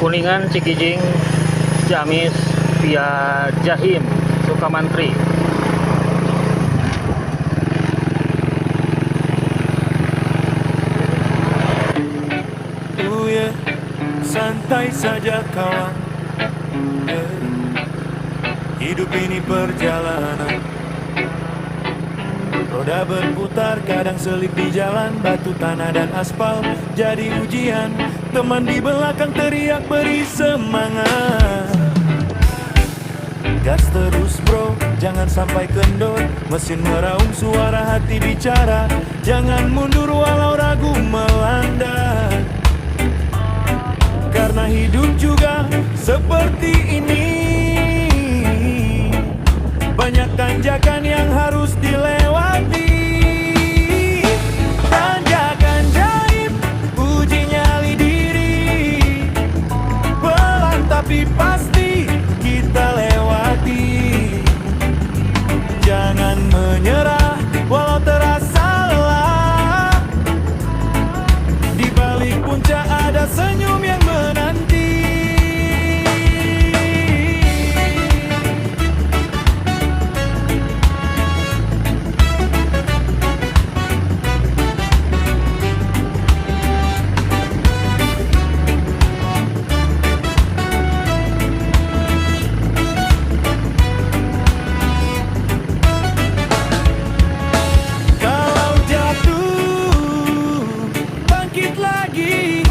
Kuningan, Cikijing, Ciamis via Jahim, Sukamantri. Santai saja kawan, hidup ini perjalanan. Roda berputar, kadang selip di jalan. Batu, tanah, dan aspal jadi ujian. Teman di belakang teriak beri semangat. Gas terus bro, jangan sampai kendor. Mesin meraung, suara hati bicara. Jangan mundur walau ragu melanda. Karena hidup juga seperti ini, banyak tanjakan yang harus dilewati. Tanjakan jaib, uji nyali diri. Pelan tapi pasti kita lewati. Jangan menyerah walau terasa lelah. Di balik puncak ada senyum yang menanti. Kalau jatuh, bangkit lagi.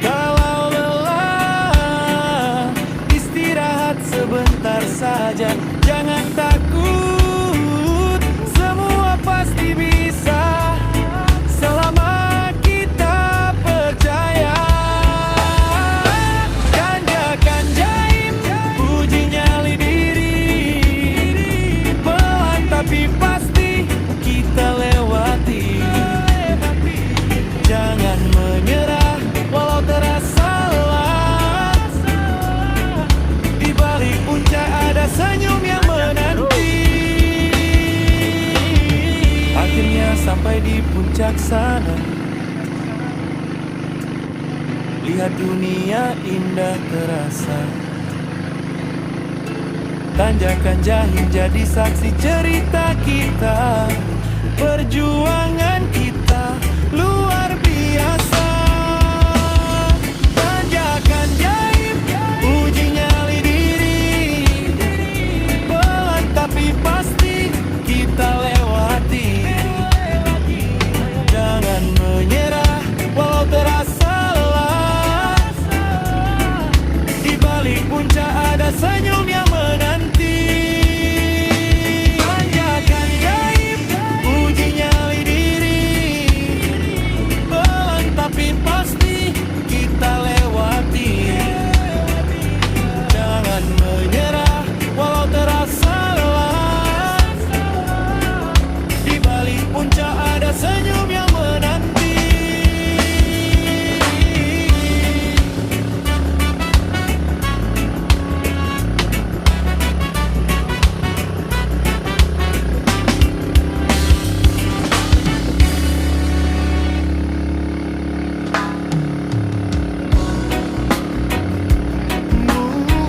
Kalau lelah, istirahat sebentar saja. Jangan takut, semua pasti bisa. Selama kita percaya. Tanjakan jaib, uji nyali diri. Pelan tapi pasti kita lewati. Jangan menyerah walau terasa lelah. Di balik puncak ada senyum yang menanti. Akhirnya sampai di puncak sana. Lihat dunia indah terasa. Tanjakan Jahim jadi saksi cerita kita. Perjuangan kita luar biasa. Tanjakan jaib, uji nyali diri. Pelan tapi pasti kita lewati. Jangan menyerah walau terasa lelah. Di balik puncak ada senyum yang menanti. Tanjakan jaib, uji nyali diri. Pelan tapi pasti kita lewati. Jangan menyerah walau terasa lelah. Di balik puncak ada senyum yang menanti.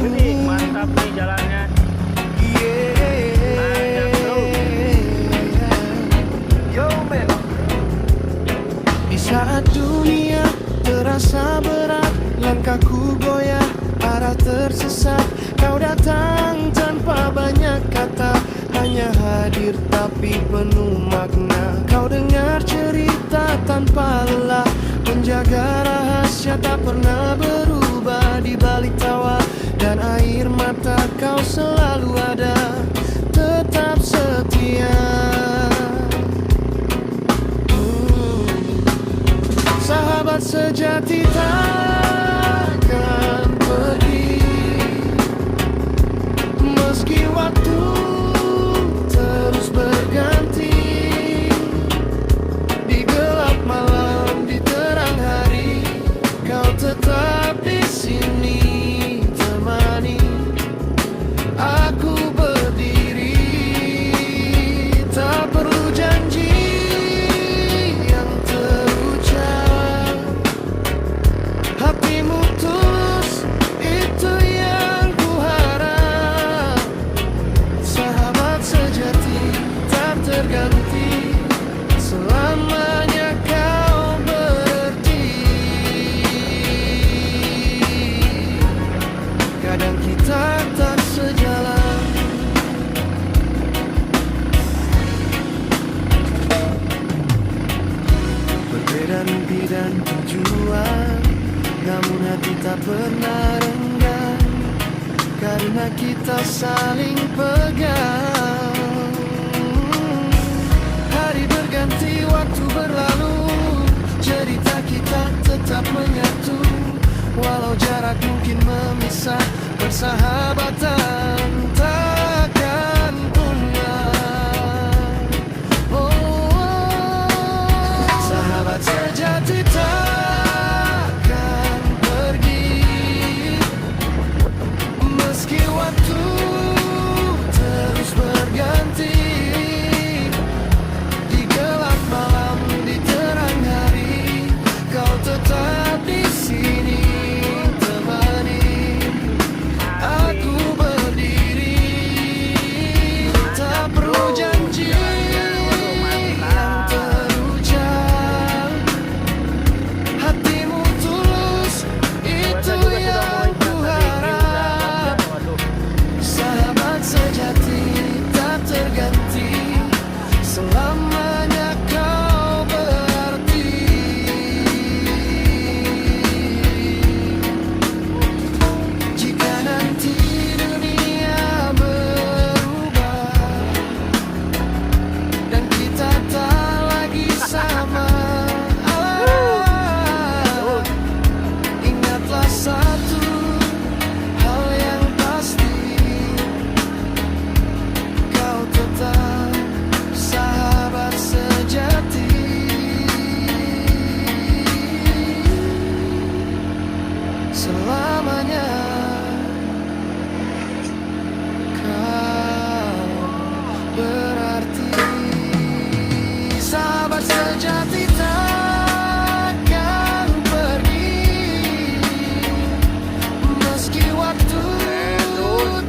Ini mantap nih jalannya. Tanjak terus. Di saat dunia terasa berat, langkahku goyah, arah tersesat. Kau datang tanpa banyak kata, hanya hadir tapi penuh makna. Kau dengar cerita tanpa lelah, menjaga rahasia tak pernah berubah. Di balik tawa dan air mata kau selalu ada, tetap setia. Sahabat sejati takkan pergi, meski waktu terus berganti. Di gelap malam, di terang hari, kau tetap di sini temani aku berdiri. Tak perlu janji yang terucap, pernah renggang, karena kita saling pegang. Hari berganti, waktu berlalu, cerita kita tetap menyatu. Walau jarak mungkin memisah, persahabatan takkan punah. Sahabat sejati takkan pergi, meski waktu terus berganti. Di gelap malam, di terang hari, kau tetap di sini. Selamanya kau berarti. Jika nanti dunia berubah dan kita tak lagi sama, ingatlah satu hal yang pasti, kau tetap sahabat sejati. Selamanya kau berarti. Sahabat sejati takkan pergi, meski waktu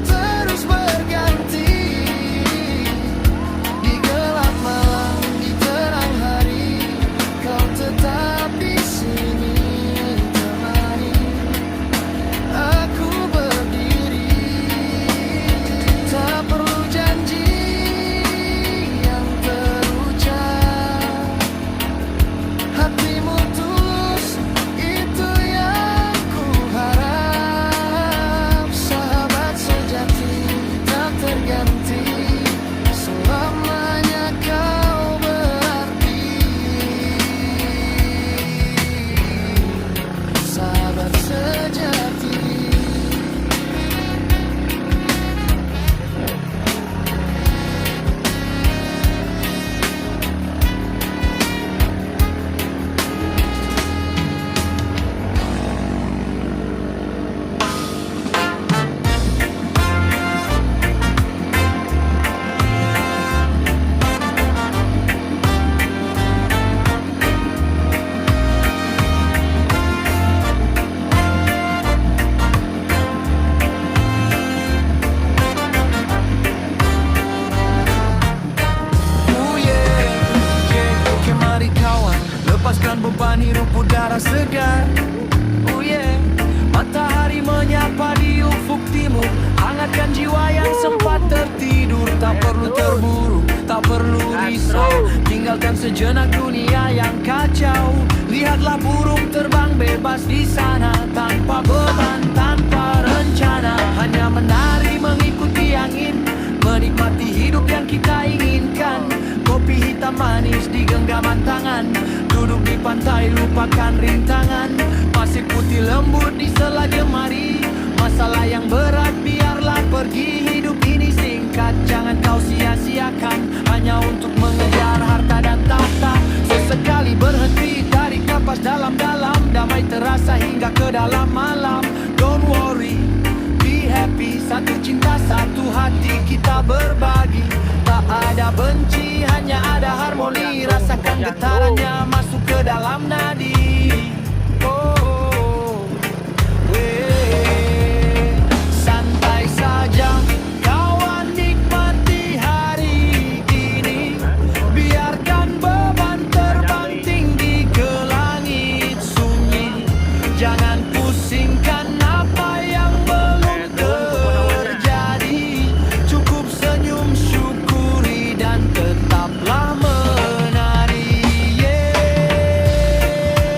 terus berganti. Di gelap malam, di terang hari, kau tetap di sini temani aku berdiri. Tak perlu janji yang terucap, hatimu tulus, itu yang ku harap. Sahabat sejati tak terganti, selamanya kau berarti. Sahabat sejati. Oke mari kawan, lepaskan beban, hirup udara segar. Oh yeah, matahari menyapa di ufuk timur, hangatkan jiwa yang sempat tertidur. Tak perlu terburu, tak perlu risau, tinggalkan sejenak dunia yang kacau. Lihatlah burung terbang bebas di sana, tanpa beban, tanpa rencana, hanya menari mengikuti angin, menikmati hidup yang kita inginkan. Kopi hitam manis di genggaman tangan, duduk di pantai lupakan rintangan, pasir putih lembut di sela jemari. Masalah yang berat biarlah pergi, hidup ini singkat, jangan kau sia-siakan hanya untuk mengejar harta dan tahta. Sesekali berhenti, tarik napas dalam-dalam, damai terasa hingga ke dalam malam. Don't worry, be happy, satu cinta, satu hati kita berbagi. Tak ada benci, hanya ada harmoni, rasakan getarannya masuk ke dalam nadi. Oh, santai saja kawan, nikmati hari ini, biarkan beban terbang tinggi ke langit sunyi. Jangan pusingkan apa yang belum terjadi, cukup senyum, syukuri dan tetaplah menari. Yeah.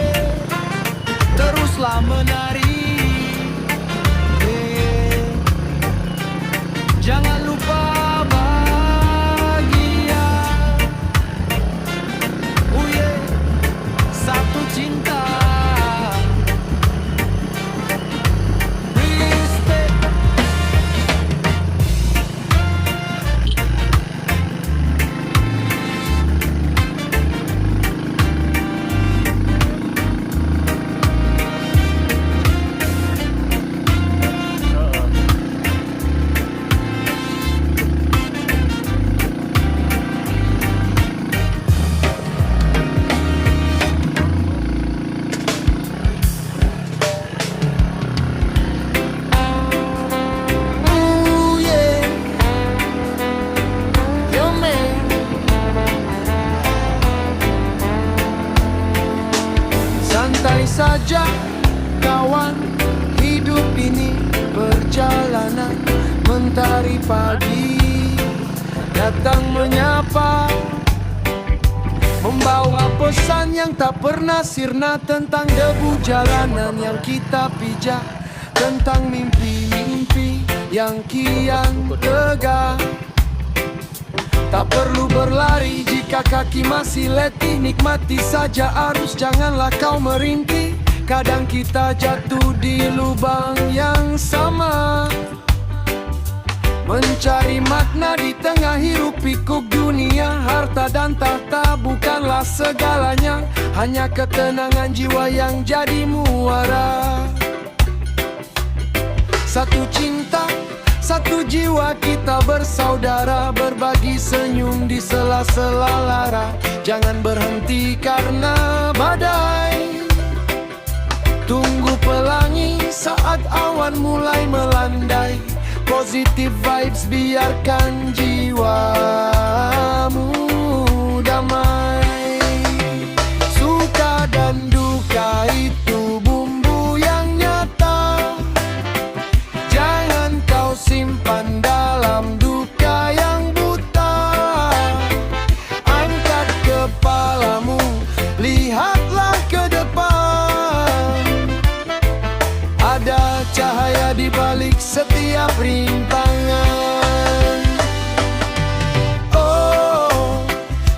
Santai saja kawan, hidup ini perjalanan. Mentari pagi datang menyapa, membawa pesan yang tak pernah sirna tentang debu jalanan yang kita pijak, tentang mimpi-mimpi yang kian tegak. Tak perlu berlari jika kaki masih letih, nikmati saja arus, janganlah kau merintih. Kadang kita jatuh di lubang yang sama, mencari makna di tengah hiruk pikuk dunia. Harta dan tahta bukanlah segalanya, hanya ketenangan jiwa yang jadi muara. Satu cinta, satu jiwa, kita bersaudara, berbagi senyum di sela-sela lara. Jangan berhenti karena badai, tunggu pelangi saat awan mulai melandai. Positive vibes, biarkan jiwamu damai. Suka dan duka itu bumbu yang nyata, jangan kau simpan dalam duka yang buta. Angkat kepalamu, lihatlah ke depan, ada cahaya di balik setiap rintangan. Oh,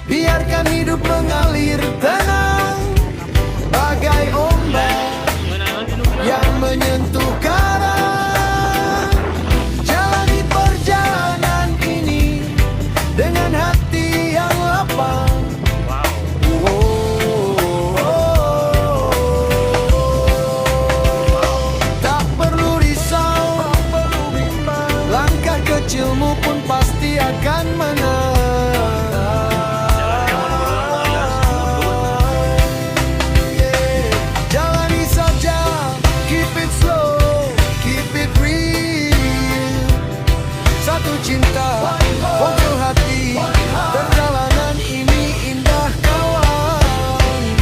biarkan hidup mengalir tenang, bagai ombak yang menyentuh karang. Jalani perjalanan ini dengan hati yang lapang. Kecilmu pun pasti akan menang. Jalani saja, keep it slow, keep it real. Satu cinta, pokok hati, perjalanan ini indah kawan.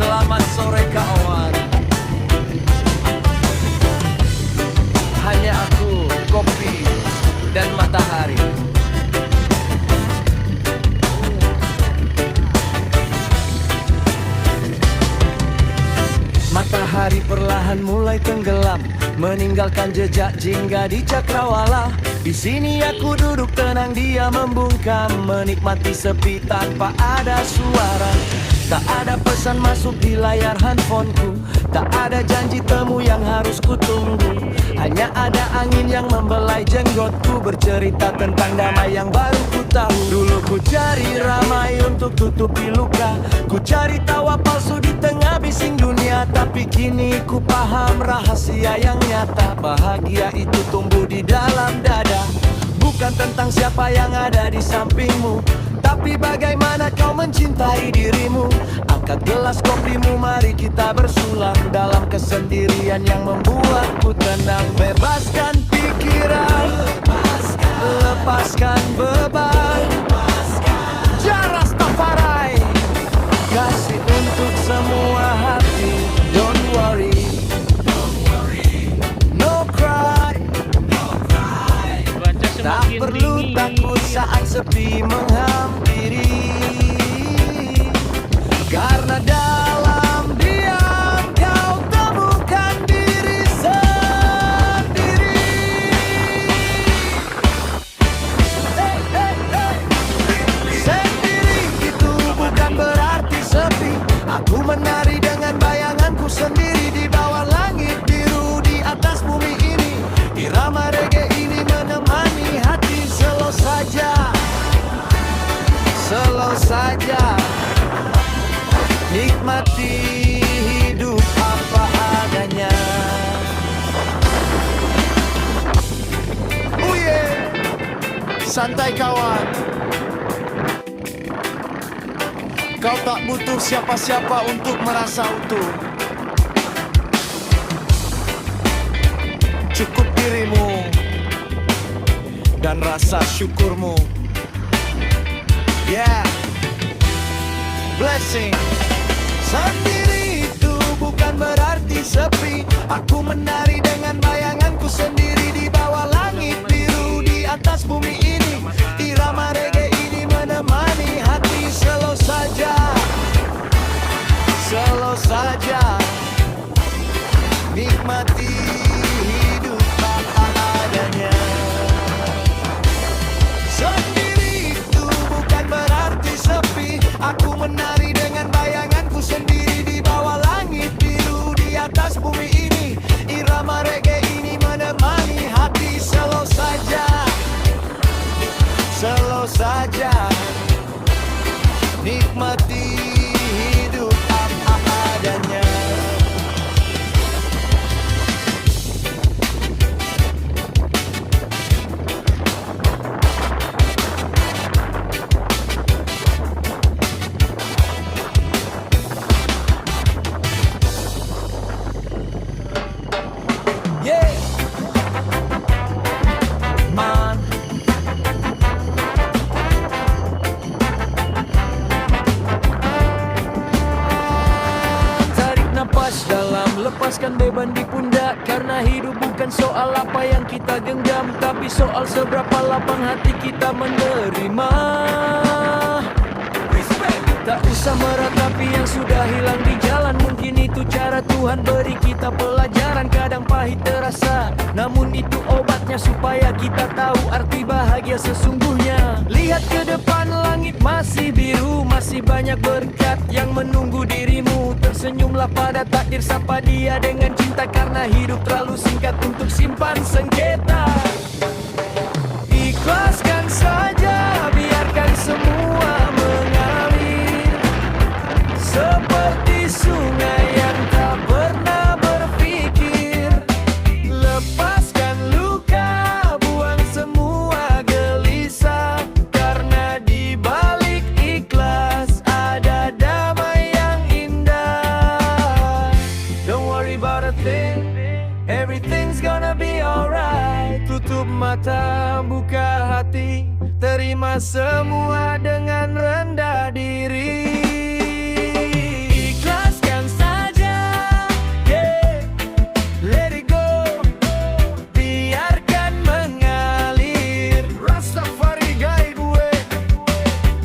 Selamat sore kawan, hanya aku, kopi, dan matahari. Matahari perlahan mulai tenggelam, meninggalkan jejak jingga di cakrawala. Di sini aku duduk tenang, dia membungkam, menikmati sepi tanpa ada suara. Tak ada pesan masuk di layar handphoneku, tak ada janji temu yang harus kutunggu. Hanya ada angin yang membelai jenggotku, bercerita tentang damai yang baru ku tahu. Dulu ku cari ramai untuk tutupi luka, ku cari tawa palsu di tengah bising dunia. Tapi kini ku paham rahasia yang nyata, bahagia itu tumbuh di dalam dada. Bukan tentang siapa yang ada di sampingmu, tapi bagaimana kau mencintai dirimu. Angkat gelas kopimu, mari kita bersulang dalam kesendirian yang membuatku tenang. Bebaskan pikiran, lepaskan beban. Jaras Tafarai, kasih untuk semua hati. Don't worry, no cry. Tak perlu takut saat sepi menghampiri, karena dalam diam kau temukan diri sendiri. Sendiri itu bukan berarti sepi. Aku menari dengan bayanganku sendiri di bawah langit biru di atas bumi ini. Irama reggae ini menemani hati. Slow saja, slow saja, nikmati hidup apa adanya. Oh yeah, santai kawan, Kau tak butuh siapa-siapa untuk merasa utuh. Cukup dirimu dan rasa syukurmu. Yeah, blessing. Sendiri itu bukan berarti sepi. Aku menari dengan bayanganku sendiri di bawah langit biru di atas bumi ini. Irama reggae ini menemani hati. Slow saja, slow saja. Nikmati hidup apa adanya. Sendiri itu bukan berarti sepi. Aku menari dengan bayanganku sendiri di bawah langit biru di atas bumi ini. Irama reggae ini menemani hati. Slow saja, slow saja. Nikmati hidup apa adanya. Yeah, man. Tarik napas dalam, lepaskan beban di pundak. Karena hidup bukan soal apa yang kita genggam, tapi soal seberapa lapang hati kita menerima. Tak usah meratapi yang sudah hilang di jalan. Mungkin itu cara Tuhan beri kita pelajaran. Kadang pahit terasa, namun itu obatnya supaya kita tahu arti bahagia sesungguhnya. Lihat ke depan, langit masih biru. Masih banyak berkat yang menunggu dirimu. Tersenyumlah pada takdir, sapa dia dengan cinta. Karena hidup terlalu singkat untuk simpan sengketa. Ikhlaskan saja, biarkan semua mengalir seperti sungai yang tak pernah berpikir. Lepaskan luka, buang semua gelisah. Karena di balik ikhlas ada damai yang indah. Don't worry about a thing, everything's gonna be alright. Tutup mata, buka hati, terima semua dengan rendah diri. Ikhlaskan saja, yeah, let it go. Biarkan mengalir, Rastafari guide way.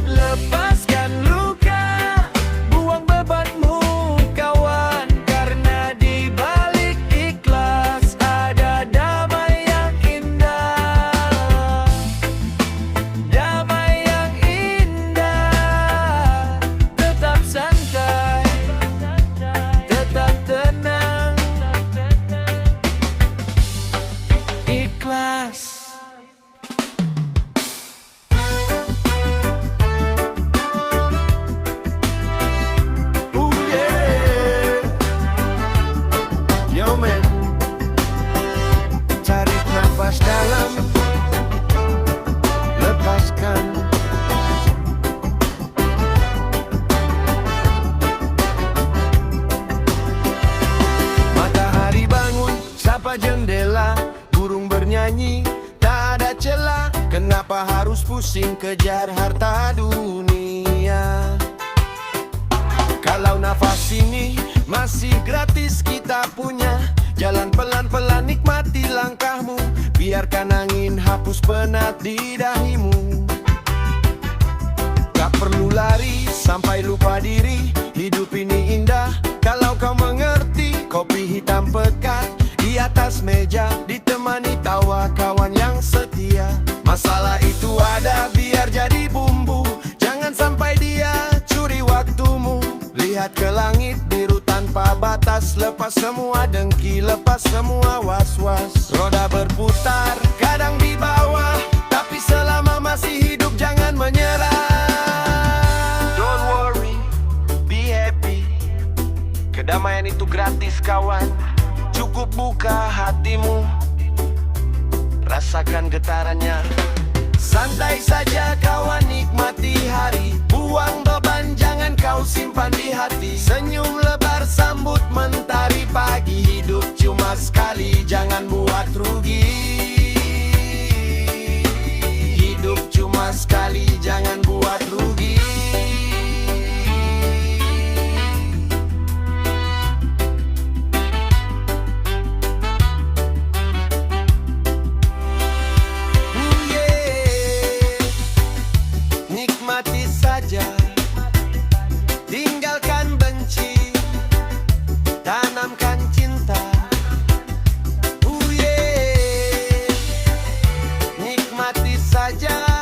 Lepaskan luka, buang bebanmu kawan. Karena di balik ikhlas ada damai yang indah. Damai yang indah. Tetap santai, tetap tenang. Ikhlas. Ooh yeah, yo man. Tarik nafas dalam, lepaskan. Matahari bangun, sapa jendela. Burung bernyanyi, tak ada celah. Kenapa harus pusing kejar harta dunia? Kalau nafas ini masih gratis kita punya. Jalan pelan-pelan, nikmati langkahmu. Biarkan angin hapus penat di dahimu. Tak perlu lari sampai lupa diri. Hidup ini indah kalau kau mengerti. Kopi hitam pekat di atas meja, ditemani tawa kawan yang setia. Masalah itu ada biar jadi bumbu. Jangan sampai dia curi waktumu. Lihat ke langit biru tanpa batas. Lepas semua dengki, lepas semua was-was. Roda berputar, kadang di bawah. Tapi selama masih hidup jangan menyerah. Don't worry, be happy. Kedamaian itu gratis kawan. Cukup buka hatimu, rasakan getarannya. Santai saja kawan, nikmati hari. Buang beban, jangan kau simpan di hati. Senyum lebar sambut mentari pagi. Hidup cuma sekali, jangan buat rugi. Hidup cuma sekali, jangan buat rugi. Nikmati saja, tinggalkan benci, tanamkan cinta. Nikmati saja.